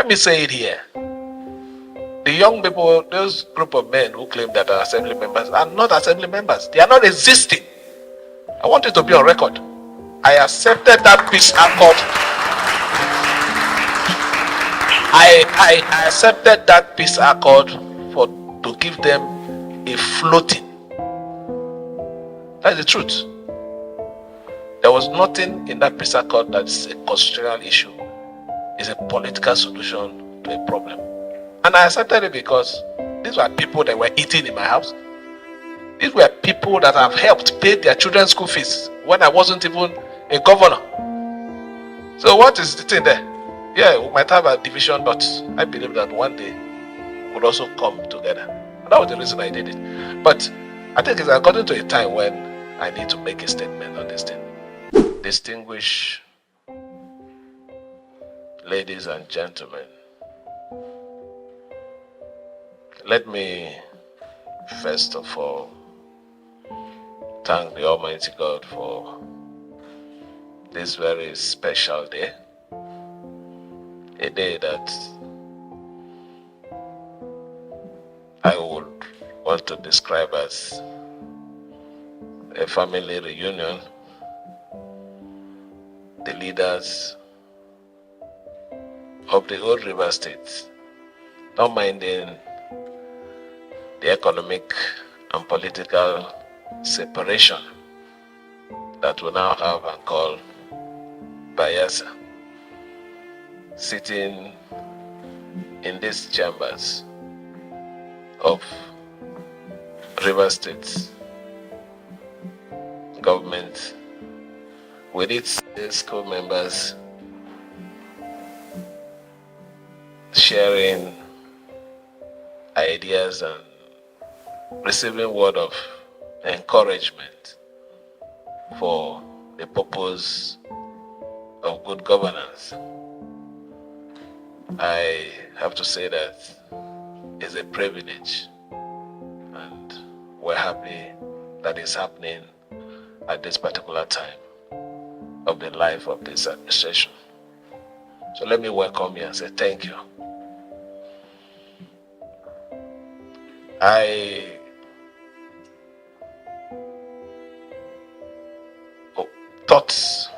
Let me say it here. The young people, those group of men who claim that are assembly members are not assembly members. They are not existing. I want it to be on record. I accepted that peace accord. I accepted that peace accord to give them a floating. That's the truth. There was nothing in that peace accord that's a constitutional issue. It's a political solution to a problem. And I accepted it because these were people that were eating in my house. These were people that have helped pay their children's school fees when I wasn't even a governor. So what is the thing there? Yeah, we might have a division, but I believe that one day we'll also come together. And that was the reason I did it. But I think it's according to a time when I need to make a statement on this thing. Distinguished ladies and gentlemen, let me first of all thank the Almighty God for this very special day, a day that I would want to describe as a family reunion. The leaders of the old River State, not minding the economic and political separation that we now have and call Bayelsa, sitting in these chambers of River State government with its school members sharing ideas and receiving word of encouragement for the purpose of good governance. I have to say that it's a privilege, and we're happy that it's happening at this particular time of the life of this administration. So let me welcome you and say thank you. I thought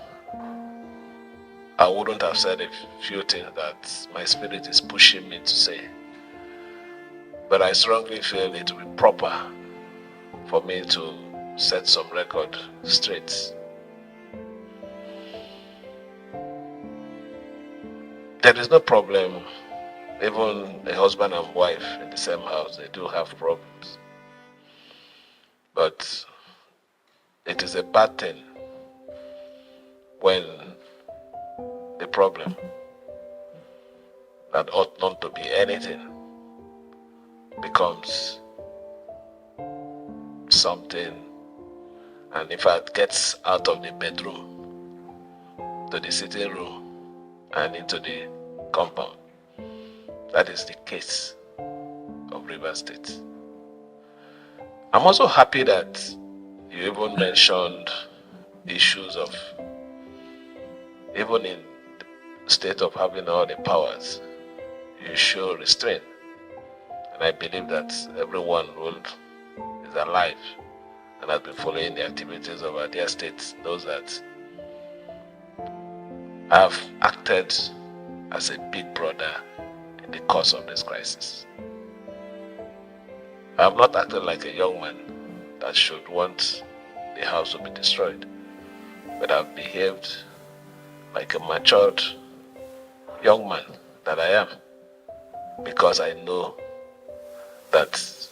I wouldn't have said a few things that my spirit is pushing me to say, but I strongly feel it will be proper for me to set some record straight. There is no problem. Even a husband and wife in the same house, they do have problems. But it is a bad thing when the problem that ought not to be anything becomes something, and in fact gets out of the bedroom to the sitting room and into the compound. That is the case of River State. I'm also happy that you even mentioned issues of, even in the state of having all the powers, you show restraint. And I believe that everyone who is alive and has been following the activities of our dear state knows that I have acted as a big brother in the course of this crisis. I have not acted like a young man that should want the house to be destroyed, but I have behaved like a matured young man that I am, because I know that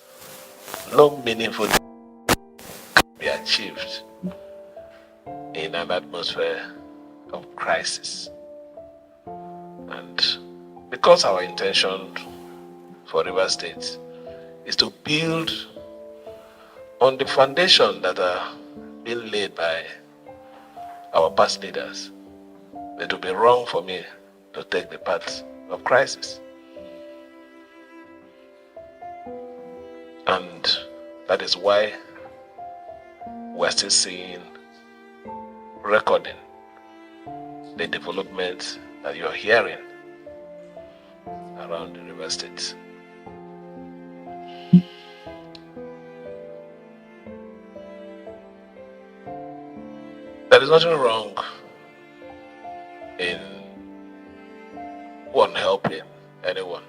no meaningful can be achieved in an atmosphere of crisis. And because our intention for River State is to build on the foundation that are being laid by our past leaders, it would be wrong for me to take the path of crisis. And that is why we're still seeing, recording the development that you're hearing. around the River State. There is nothing wrong in one helping anyone,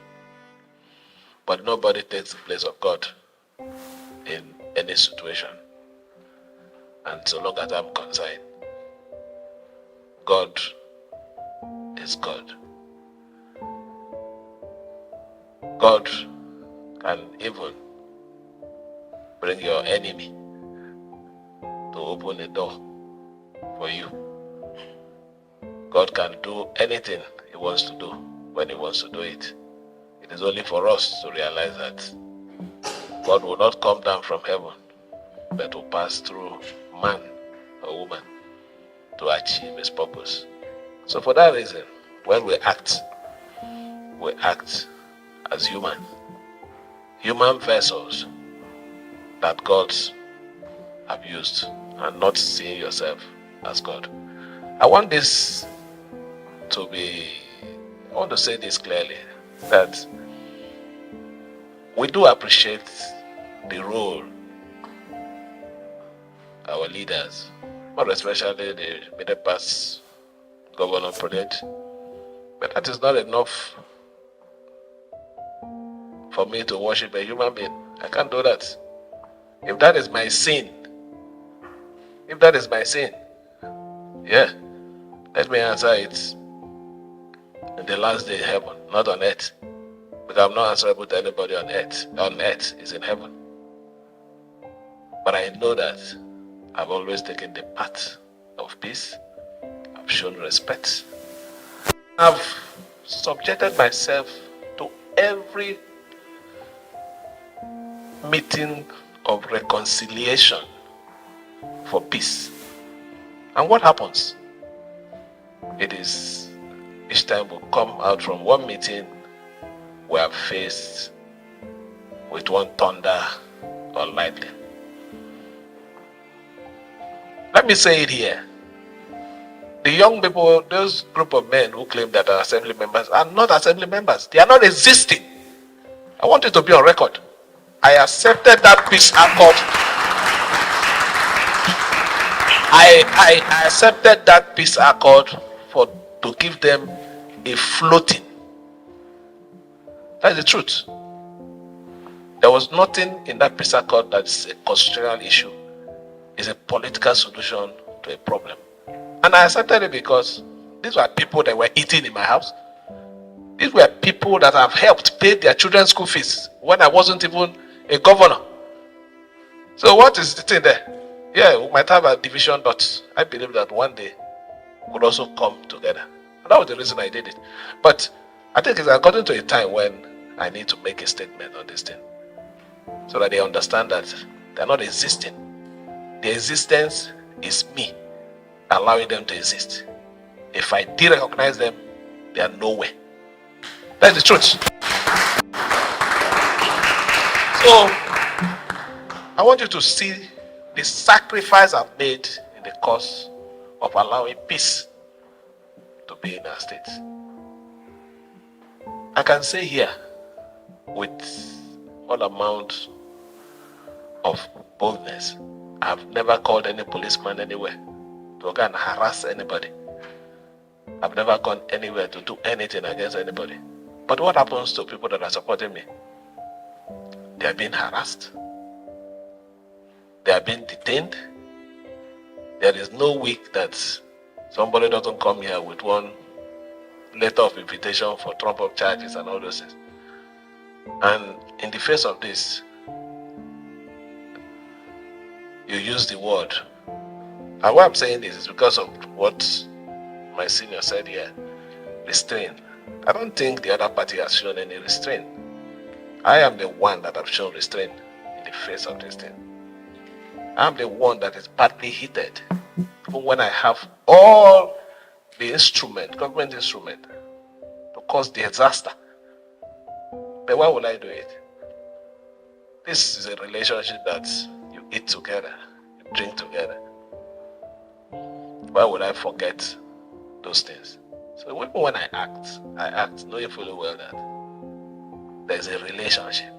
but nobody takes the place of God in any situation. And so long as I'm concerned, God is God. God can even bring your enemy to open a door for you. God can do anything He wants to do when He wants to do it. It is only for us to realize that God will not come down from heaven, but will pass through man or woman to achieve His purpose. So for that reason, when we act as human vessels that God have used, and not seeing yourself as God. I want to say this clearly, that we do appreciate the role our leaders, more especially the middle past governor played, but that is not enough for me to worship a human being. I can't do that. If that is my sin, yeah, let me answer it in the last day in heaven, not on earth. Because I'm not answerable to anybody on earth. On earth is in heaven. But I know that I've always taken the path of peace. I've shown respect. I've subjected myself to every meeting of reconciliation for peace. And what happens? It is each time we come out from one meeting, we are faced with one thunder or lightning. Let me say it here. The young people, those group of men who claim that are assembly members, are not assembly members. They are not existing. I want it to be on record. I accepted that peace accord. I accepted that peace accord to give them a floating. That's the truth. There was nothing in that peace accord that's a constitutional issue. It's a political solution to a problem. And I accepted it because these were people that were eating in my house. These were people that have helped pay their children's school fees when I wasn't even a governor. So what is the thing there? Yeah, we might have a division, but I believe that one day we could also come together. And that was the reason I did it. But I think it's gotten to a time when I need to make a statement on this thing, so that they understand that they're not existing. The existence is me allowing them to exist. If I de-recognize them, they are nowhere. That's the truth. So I want you to see the sacrifice I've made in the cause of allowing peace to be in our state. I can say here with all amount of boldness, I've never called any policeman anywhere to go and harass anybody. I've never gone anywhere to do anything against anybody. But what happens to people that are supporting me? They are being harassed. They are being detained. There is no week that somebody doesn't come here with one letter of invitation for trump-up charges and all those things. And in the face of this, you use the word. And why I'm saying this is because of what my senior said here, restrain. I don't think the other party has shown any restraint. I am the one that have shown restraint in the face of this thing. I'm the one that is badly heated. Even when I have all the government instrument, to cause disaster. But why would I do it? This is a relationship that you eat together, you drink together. Why would I forget those things? So even when I act knowing fully well that there's a relationship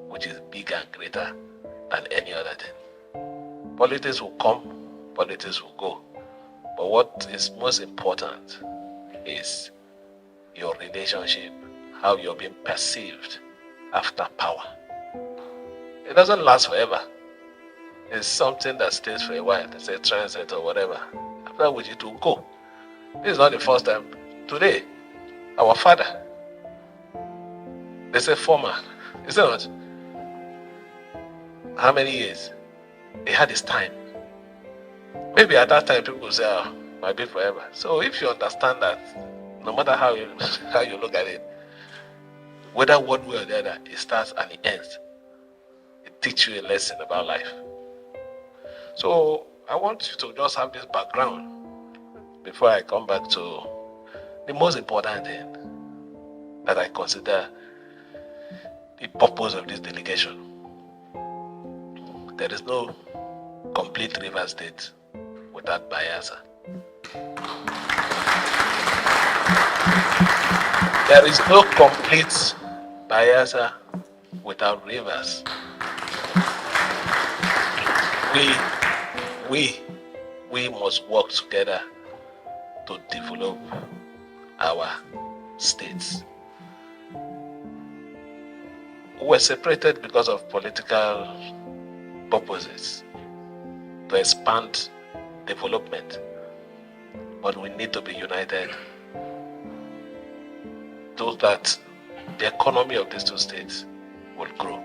which is bigger and greater than any other thing. Politics will come, politics will go. But what is most important is your relationship, how you're being perceived after power. It doesn't last forever. It's something that stays for a while. It's a transit or whatever. After which it will go. This is not the first time. Today, our father, they say former, is it not? How many years? He had his time. Maybe at that time people say, oh, might be forever. So if you understand that, no matter how you look at it, whether one way or the other, it starts and it ends. It teaches you a lesson about life. So I want you to just have this background before I come back to the most important thing that I consider the purpose of this delegation. There is no complete River State without Bayelsa. There is no complete Bayelsa without rivers. We must work together to develop our states. We were separated because of political purposes to expand development, but we need to be united so that the economy of these two states will grow.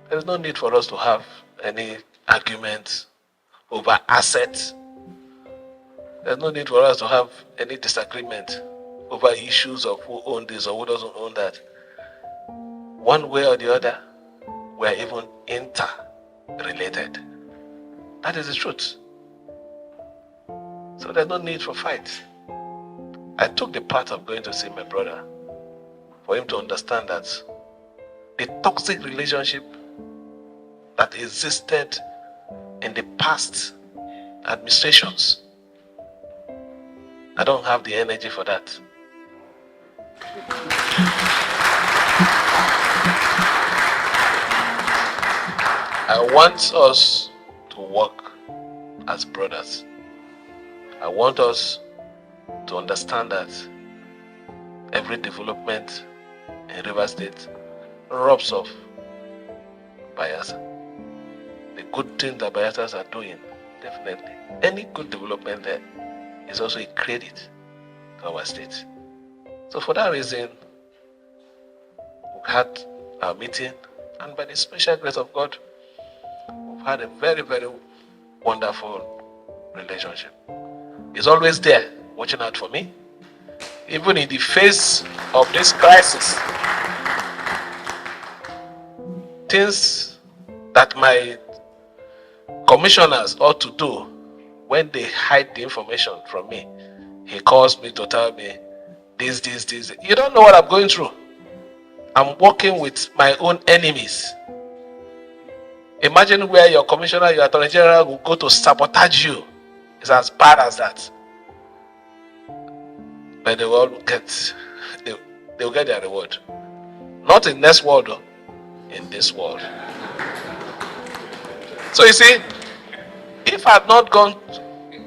There is no need for us to have any arguments over assets. There's no need for us to have any disagreement over issues of who owns this or who doesn't own that. One way or the other, we are even interrelated. That is the truth. So there's no need for fight. I took the path of going to see my brother for him to understand that the toxic relationship that existed in the past administrations, I don't have the energy for that. I want us to work as brothers. I want us to understand that every development in River State rubs off Bayelsa. The good thing that Bayelsas are doing, definitely. Any good development there is also a credit to our state. So for that reason, we had our meeting, and by the special grace of God, we've had a very, very wonderful relationship. He's always there, watching out for me, even in the face of this crisis. Things that my commissioners ought to do when they hide the information from me, he calls me to tell me this. You don't know what I'm going through. I'm working with my own enemies. Imagine where your commissioner, your attorney general will go to sabotage you. It's as bad as that. But they will get their reward. Not in next world, though. In this world. So you see, if I had not gone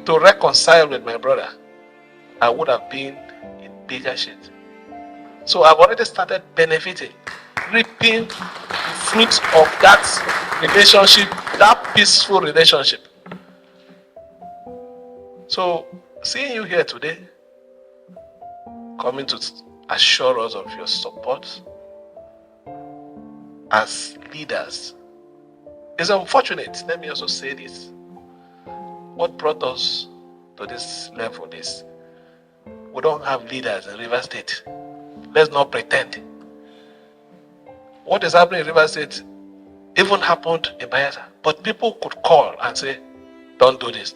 to reconcile with my brother, I would have been in bigger shit. So I've already started benefiting, reaping the fruits of that relationship, that peaceful relationship. So seeing you here today, coming to assure us of your support as leaders, is unfortunate. Let me also say this. What brought us to this level is we don't have leaders in River State. Let's not pretend. What is happening in River State even happened in Bayelsa. But people could call and say, don't do this.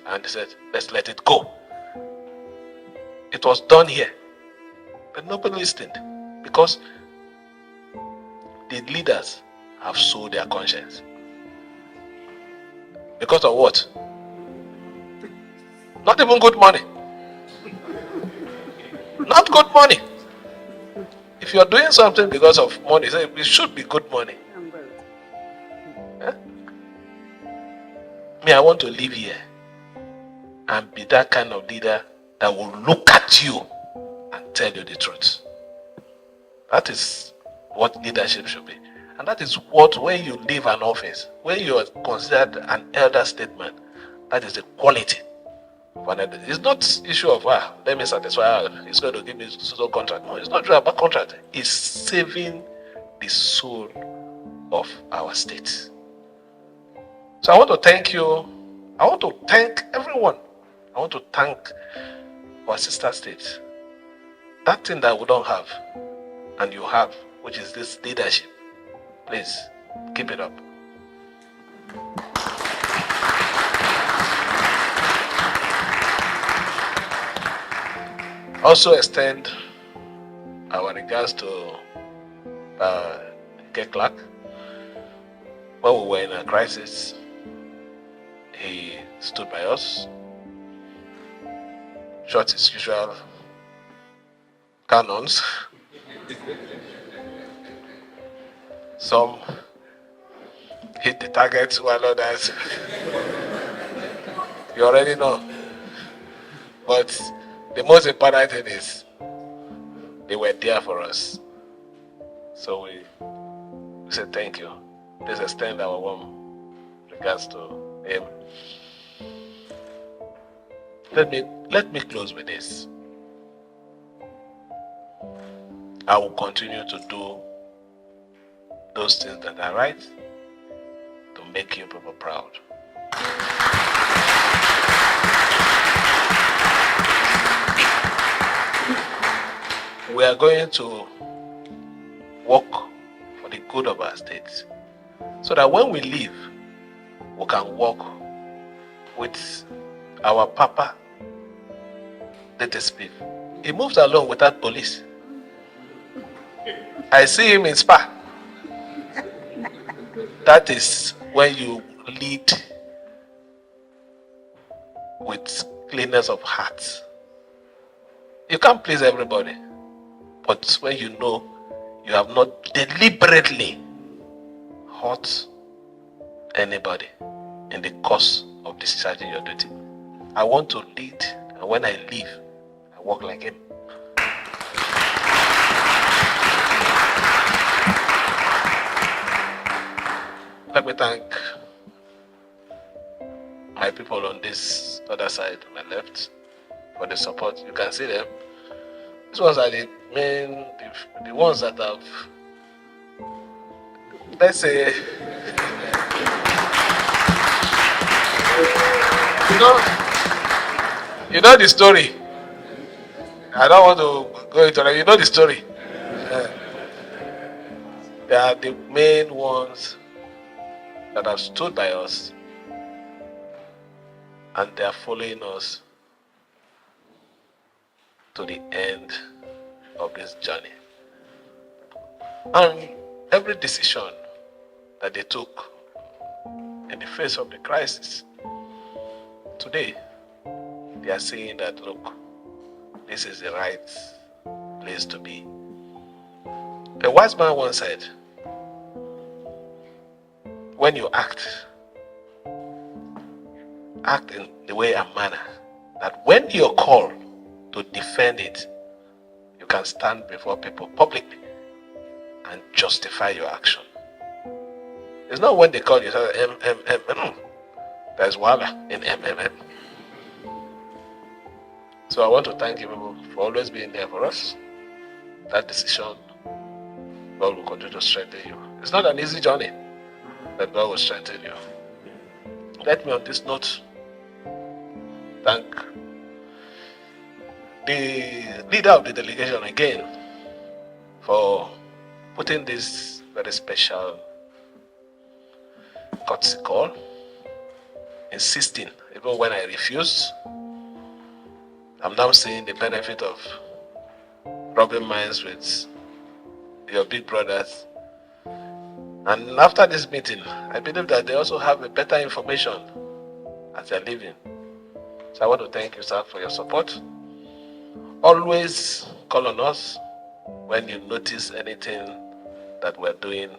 And they said, let's let it go. It was done here. But nobody listened because the leaders have sold their conscience. Because of what? Not even good money. Not good money. If you're doing something because of money, say it should be good money. Me, I want to live here and be that kind of leader that will look at you and tell you the truth. That is what leadership should be. And that is what, when you leave an office, when you are considered an elder statesman, that is the quality. It's not issue of, let me satisfy, it's going to give me so contract. No, it's not really about contract. It's saving the soul of our state. So I want to thank you. I want to thank everyone. I want to thank our sister states. That thing that we don't have, and you have, which is this leadership. Please, keep it up. Also extend our regards to K. Clark. When we were in a crisis, he stood by us, shot his usual cannons. Some hit the target while others, you already know. But the most important thing is they were there for us. So we say thank you. Please extend our warm regards to him. Let me close with this. I will continue to do those things that are right to make you people proud. We are going to work for the good of our state, so that when we leave, we can work with our Papa, let us speak. He moves along without police. I see him in Spa. That is when you lead with cleanness of heart. You can't please everybody, but when you know you have not deliberately hurt anybody in the course of discharging your duty. I want to lead, and when I leave, I walk like him. Let me thank my people on this other side, my left, for the support. You can see them. These ones are the main, the ones that have, let's say, you know the story. I don't want to go into that. You know the story. They are the main ones that have stood by us, and they are following us to the end of this journey. And every decision that they took in the face of the crisis, today they are saying that, look, this is the right place to be. A wise man once said, when you act in the way and manner that when you're called to defend it, you can stand before people publicly and justify your action. It's not when they call you, there's wala in MMM. So I want to thank you people for always being there for us. That decision, God will continue to strengthen you. It's not an easy journey, but God will strengthen you. Let me on this note thank the leader of the delegation again for putting this very special courtesy call, insisting even when I refused. I'm now seeing the benefit of rubbing minds with your big brothers. And after this meeting, I believe that they also have a better information as they're leaving. So I want to thank you, sir, for your support. Always call on us when you notice anything that we're doing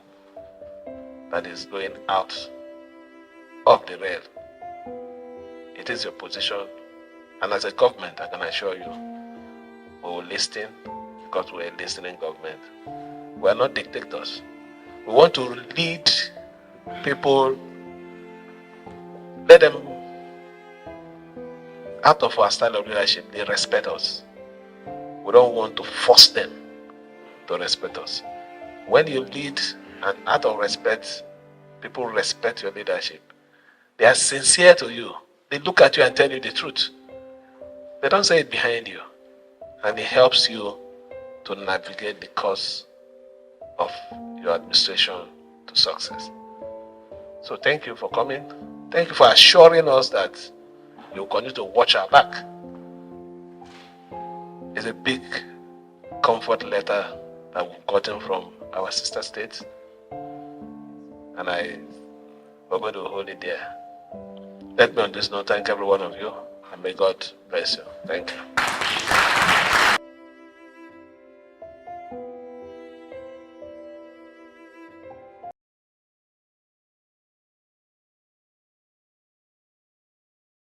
that is going out of the rail, it is your position. And as a government, I can assure you, we will listen because we're a listening government. We're not dictators. We want to lead people, let them, out of our style of leadership, they respect us. We don't want to force them to respect us. When you lead and out of respect, people respect your leadership. They are sincere to you. They look at you and tell you the truth. They don't say it behind you. And it helps you to navigate the course of your administration to success. So thank you for coming. Thank you for assuring us that you will continue to watch our back. It's a big comfort letter that we've gotten from our sister states. And we're going to hold it there. Let me on this note thank every one of you, and may God bless you. Thank you.